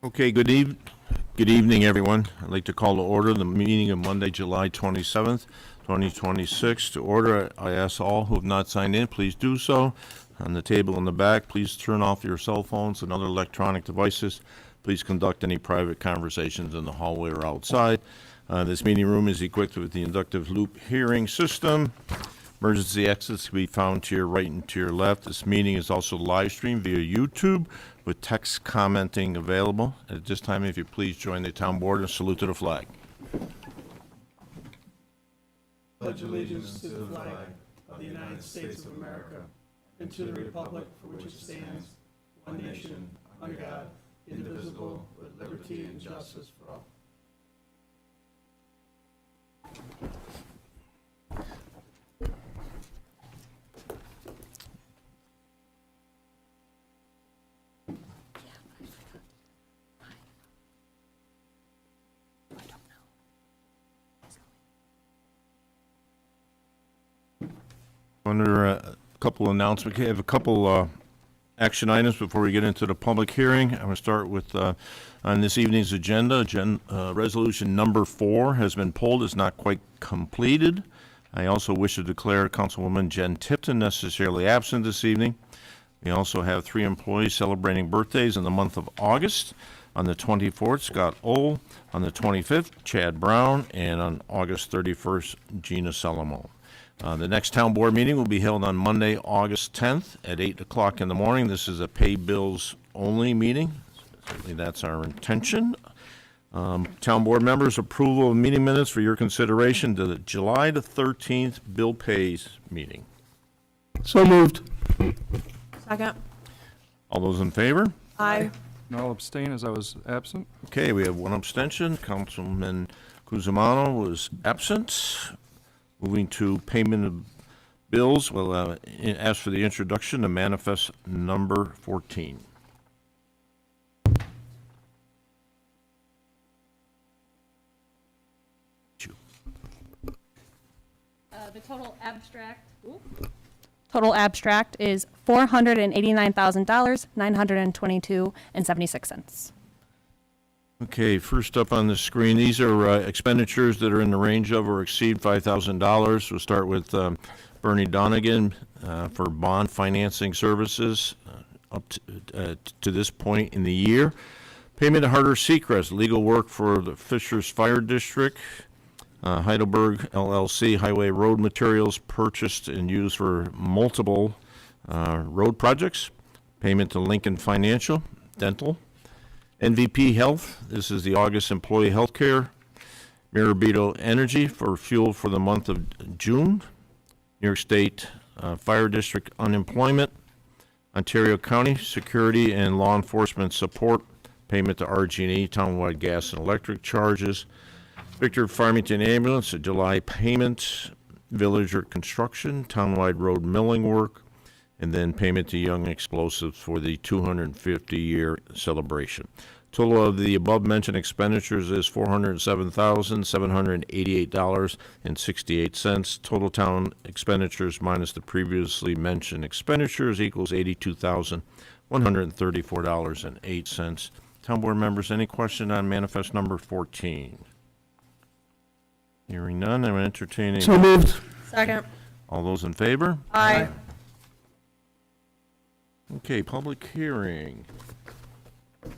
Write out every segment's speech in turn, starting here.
Okay, good evening, everyone. I'd like to call to order the meeting of Monday, July 27th, 2026. To order, I ask all who have not signed in, please do so. On the table in the back, please turn off your cell phones and other electronic devices. Please conduct any private conversations in the hallway or outside. This meeting room is equipped with the inductive loop hearing system. Emergency exits can be found to your right and to your left. This meeting is also live streamed via YouTube with text commenting available. At this time, if you please join the town board and salute to the flag. Pledge allegiance to the flag of the United States of America and to the republic for which it stands, one nation, under God, indivisible, with liberty and justice for all. Under a couple of announcements, we have a couple action items before we get into the public hearing. I'm going to start with on this evening's agenda. Resolution number 4 has been pulled. It's not quite completed. I also wish to declare Councilwoman Jen Tipton necessarily absent this evening. We also have 3 employees celebrating birthdays in the month of August. On the 24th, Scott Ohl. On the 25th, Chad Brown. And on August 31st, Gina Salamo. The next town board meeting will be held on Monday, August 10th at 8 o'clock in the morning. This is a pay bills only meeting. Certainly that's our intention. Town board members, approval of meeting minutes for your consideration to the July the 13th bill pays meeting. So moved. Second. All those in favor? Aye. I'll abstain as I was absent. Okay, we have 1 abstention. Councilman Cusimano was absent. Moving to payment of bills, we'll ask for the introduction of manifest number 14. The total abstract is $489,000, $922.76. Okay, first up on the screen, these are expenditures that are in the range of or exceed $5,000. We'll start with Bernie Donegan for bond financing services up to this point in the year. Payment to Harder Seacrest, legal work for the Fishers Fire District. Heidelberg LLC, highway road materials purchased and used for multiple road projects. Payment to Lincoln Financial, dental. NVP Health, this is the August employee health care. Mirabito Energy for fuel for the month of June. New York State Fire District unemployment. Ontario County security and law enforcement support. Payment to RG&E, townwide gas and electric charges. Victor Farmington Ambulance, a July payment. Villager Construction, townwide road milling work. And then payment to Young Explosives for the 250-year celebration. Total of the above-mentioned expenditures is $407,788.68. Total town expenditures minus the previously mentioned expenditures equals $82,134.08. Town board members, any question on manifest number 14? Hearing none, I'm entertaining. So moved. Second. All those in favor? Aye. Okay, public hearing. Bear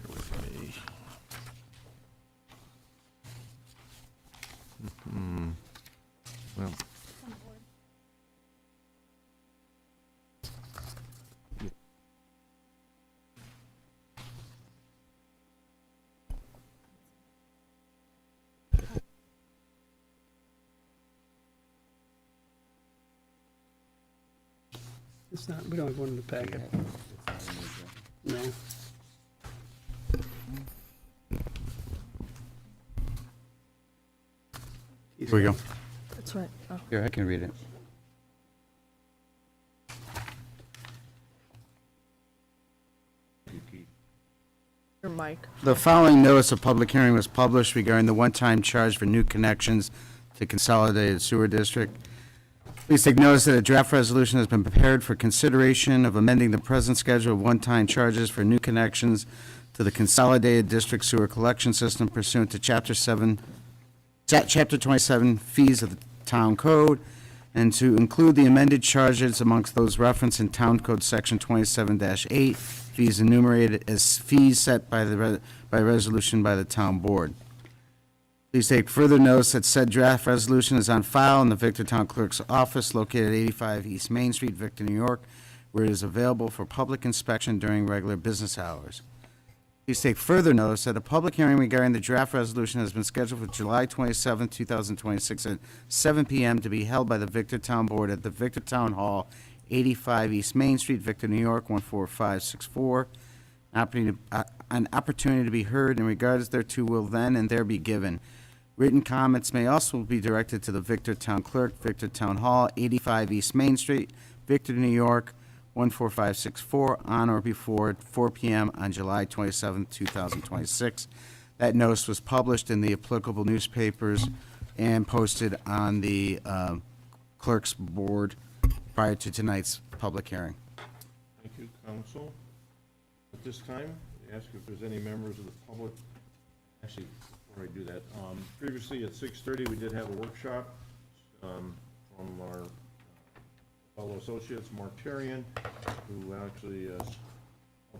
with me. Well. It's not, we don't have one in the packet. No. Here we go. That's right. Oh. Here, I can read it. from Mike. The following notice of public hearing was published regarding the one-time charge for new connections to Consolidated Sewer District. Please take notice that a draft resolution has been prepared for consideration of amending the present schedule of one-time charges for new connections to the Consolidated District Sewer Collection System pursuant to Chapter 27 Fees of the Town Code, and to include the amended charges amongst those referenced in Town Code Section 27-8, fees enumerated as fees set by resolution by the Town Board. Please take further notice that said draft resolution is on file in the Victor Town Clerk's office located at 85 East Main Street, Victor, New York, where it is available for public inspection during regular business hours. Please take further notice that a public hearing regarding the draft resolution has been scheduled for July 27, 2026 at 7 p.m. to be held by the Victor Town Board at the Victor Town Hall, 85 East Main Street, Victor, New York, 14564. An opportunity to be heard in regards thereto will then and there be given. Written comments may also be directed to the Victor Town Clerk, Victor Town Hall, 85 East Main Street, Victor, New York, 14564, on or before 4 p.m. on July 27, 2026. That notice was published in the applicable newspapers and posted on the clerk's board prior to tonight's public hearing. Thank you, counsel. At this time, I ask if there's any members of the public. Actually, before I do that, previously at 6:30, we did have a workshop from our fellow associates, Mark Terrian, who actually helped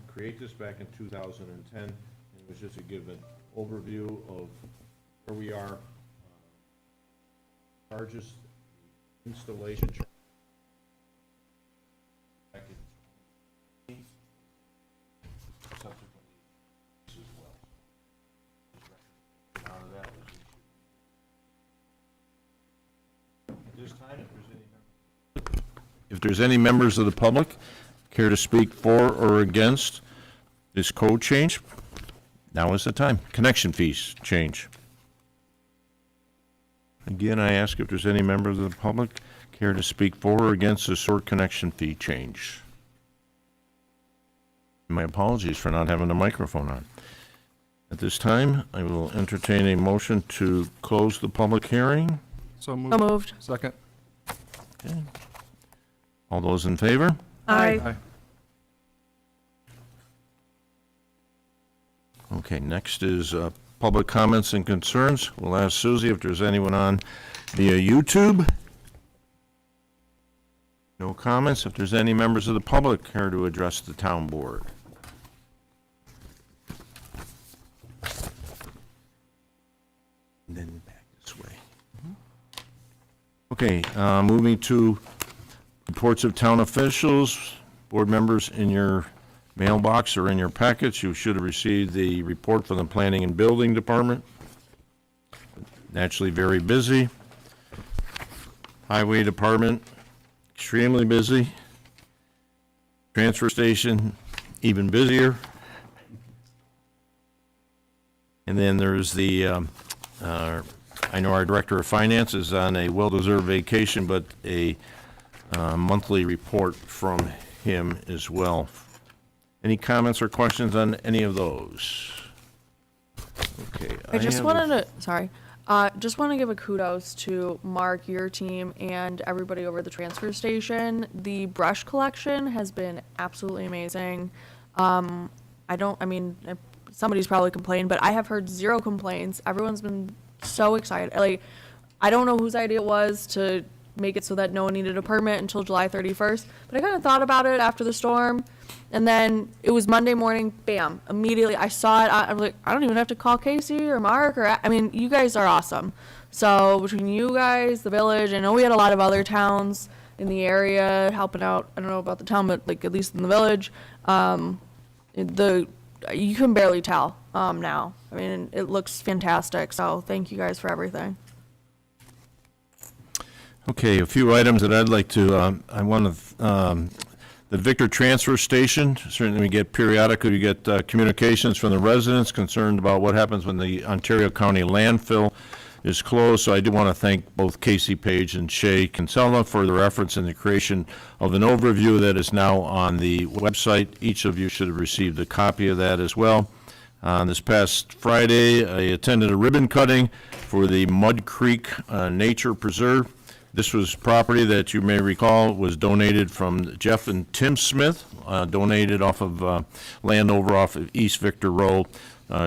create this back in 2010. And it was just to give an overview of where we are, charges, installation. Back in subsequently as well. Out of that was at this time, if there's any members of the public care to speak for or against this code change, now is the time. Connection fees change. Again, I ask if there's any members of the public care to speak for or against the sewer connection fee change. My apologies for not having the microphone on. At this time, I will entertain a motion to close the public hearing. So moved. So moved. Second. Okay. All those in favor? Aye. Okay, next is public comments and concerns. We'll ask Susie if there's anyone on via YouTube. No comments. If there's any members of the public care to address the town board. And then back this way. Okay, moving to reports of town officials. Board members, in your mailbox or in your packets, you should have received the report from the Planning and Building Department. Naturally very busy. Highway Department, extremely busy. Transfer Station, even busier. And then there's the, I know our Director of Finance is on a well-deserved vacation, but a monthly report from him as well. Any comments or questions on any of those? Okay. I just have wanted to, sorry, just want to give a kudos to Mark, your team, and everybody over at the transfer station. The brush collection has been absolutely amazing. Somebody's probably complained, but I have heard zero complaints. Everyone's been so excited. Like, I don't know whose idea it was to make it so that no one needed a permit until July 31st, but I kind of thought about it after the storm, and then it was Monday morning, bam, immediately I saw it. I was like, I don't even have to call Casey or Mark, you guys are awesome. So between you guys, the village, I know we had a lot of other towns in the area helping out. I don't know about the town, but like at least in the village, you can barely tell now. I mean, it looks fantastic. So thank you guys for everything. Okay, a few items that I'd like to, the Victor Transfer Station, certainly we get periodically, we get communications from the residents concerned about what happens when the Ontario County landfill is closed. So I do want to thank both Casey Page and Shay Kinsella for their efforts in the creation of an overview that is now on the website. Each of you should have received a copy of that as well. This past Friday, I attended a ribbon cutting for the Mud Creek Nature Preserve. This was property that you may recall was donated from Jeff and Tim Smith, donated off of land over off of East Victor Road.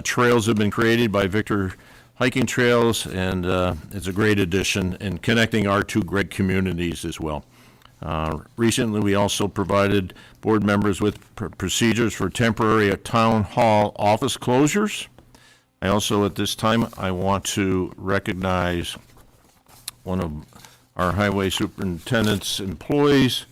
Trails have been created by Victor Hiking Trails, and it's a great addition in connecting our two great communities as well. Recently, we also provided board members with procedures for temporary town hall office closures. I also, at this time, I want to recognize one of our highway superintendent's employees,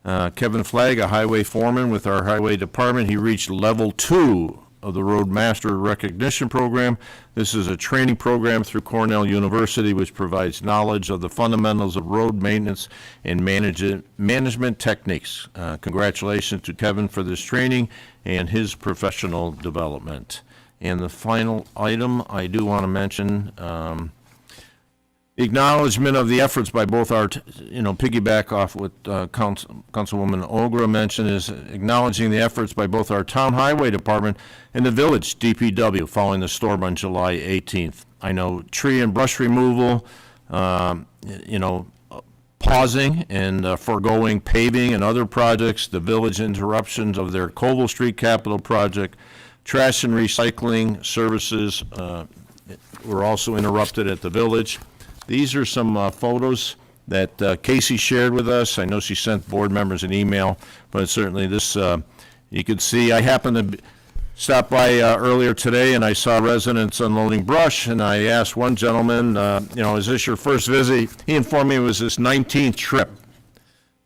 Kevin Flagg, a highway foreman with our highway department. He reached level 2 of the Roadmaster Recognition Program. This is a training program through Cornell University which provides knowledge of the fundamentals of road maintenance and management techniques. Congratulations to Kevin for this training and his professional development. And the final item I do want to mention, acknowledgement of the efforts by both our, piggyback off what Councilwoman Ogra mentioned, is acknowledging the efforts by both our town highway department and the village DPW following the storm on July 18th. I know tree and brush removal, pausing and foregoing paving and other projects, the village interruptions of their Colville Street capital project, trash and recycling services were also interrupted at the village. These are some photos that Casey shared with us. I know she sent board members an email, but certainly this, you could see, I happened to stop by earlier today and I saw residents unloading brush, and I asked one gentleman, is this your first visit? He informed me it was his 19th trip.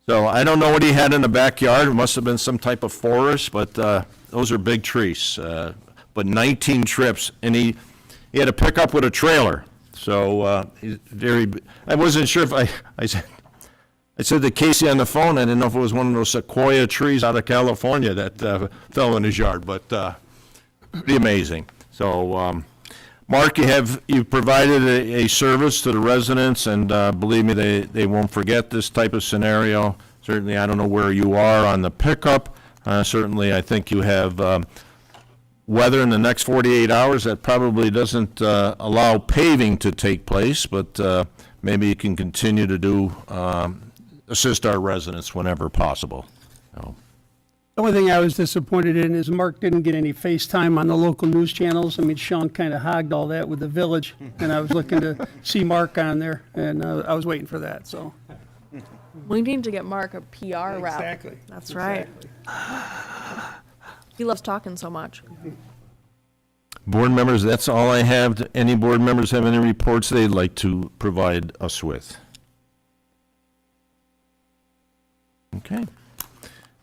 So I don't know what he had in the backyard. It must have been some type of forest, but those are big trees. But 19 trips, and he had to pick up with a trailer. So he's I wasn't sure if I said to Casey on the phone, I didn't know if it was one of those sequoia trees out of California that fell in his yard, but pretty amazing. So Mark, you've provided a service to the residents, and believe me, they won't forget this type of scenario. Certainly, I don't know where you are on the pickup. Certainly, I think you have weather in the next 48 hours that probably doesn't allow paving to take place, but maybe you can continue to assist our residents whenever possible. So, The only thing I was disappointed in is Mark didn't get any FaceTime on the local news channels. I mean, Sean kind of hogged all that with the village, and I was looking to see Mark on there, and I was waiting for that, so. We need to get Mark a PR rep. Exactly. That's right. He loves talking so much. board members, that's all I have. Any board members have any reports they'd like to provide us with? Okay.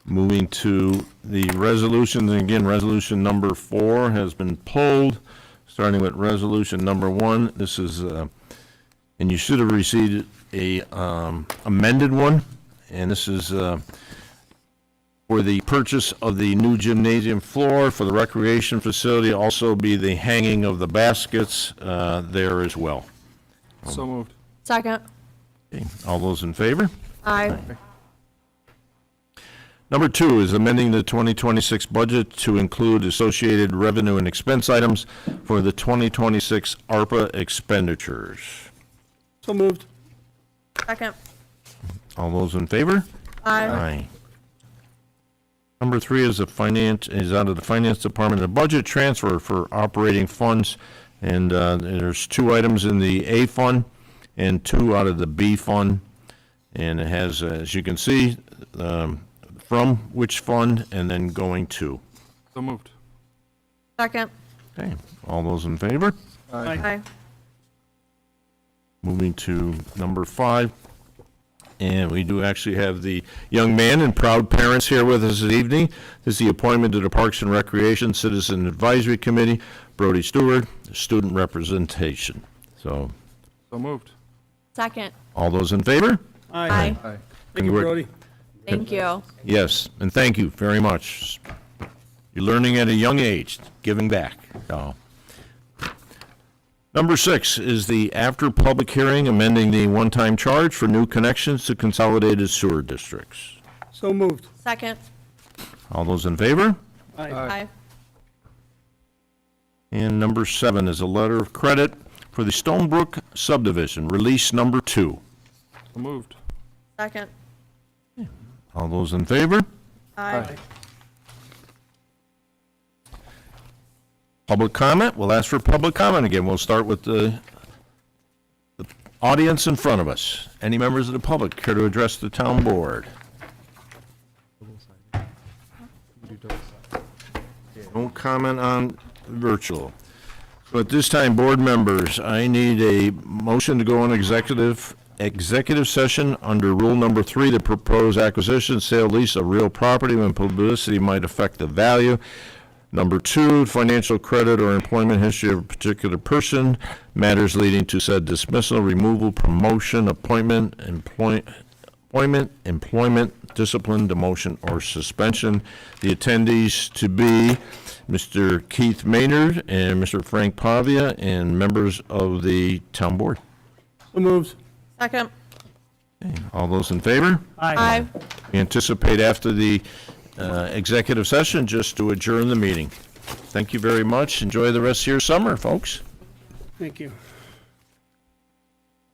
Moving to the resolutions, and again, resolution number 4 has been pulled, starting with resolution number 1. This is, and you should have received a amended one, and this is for the purchase of the new gymnasium floor for the recreation facility, also be the hanging of the baskets there as well. So moved. Second. Okay. All those in favor? Aye. Number 2 is amending the 2026 budget to include associated revenue and expense items for the 2026 ARPA expenditures. So moved. Second. All those in favor? Aye. Number 3 is out of the Finance Department, a budget transfer for operating funds, and there's 2 items in the A fund and 2 out of the B fund, and it has, as you can see, from which fund and then going to. So moved. Second. Okay, all those in favor? Aye. Moving to number 5, and we do actually have the young man and proud parents here with us this evening. This is the appointment to the Parks and Recreation Citizen Advisory Committee, Brody Stewart, student representation. So, So moved. Second. all those in favor? Aye. Aye. Thank you, Brody. Thank you. Yes, and thank you very much. You're learning at a young age, giving back. So. Number 6 is the after public hearing amending the one-time charge for new connections to consolidated sewer districts. So moved. Second. All those in favor? Aye. Aye. And number 7 is a letter of credit for the Stonebrook subdivision, release number 2. So moved. Second. All those in favor? Aye. Public comment, we'll ask for public comment again. We'll start with the audience in front of us. Any members of the public care to address the town board? No comment on virtual. So at this time, board members, I need a motion to go on executive session under rule number 3 to propose acquisition, sale, lease of real property when publicity might affect the value. Number 2, financial credit or employment history of a particular person, matters leading to said dismissal, removal, promotion, appointment, discipline, demotion, or suspension. The attendees to be Mr. Keith Maynard and Mr. Frank Pavia, and members of the town board. So moved. Second. All those in favor? Aye. We anticipate after the executive session just to adjourn the meeting. Thank you very much. Enjoy the rest of your summer, folks. Thank you.